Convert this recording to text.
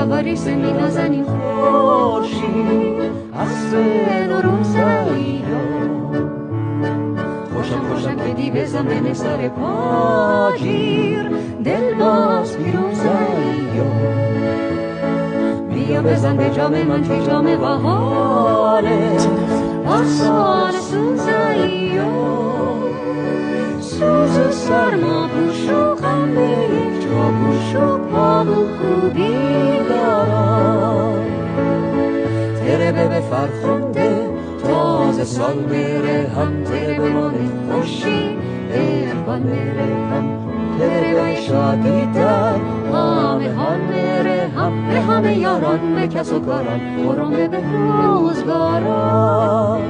سواری سمی نازنین خورشید از سه روز ایام خوشم که دی بزن سر پاگیر دل باز پیروز ایام بیا بزن به جام من که جام بهاره آسان سوز ایام سوز سرما پوش و غم به یک جا پوش و پا و خوبی دارم تره به فرخنده تازه سال میره هم تره به مانه خوشی اربان میره هم تره به شادی در همه حال میره هم به همه یاران به کس و کاران برام به روزگاران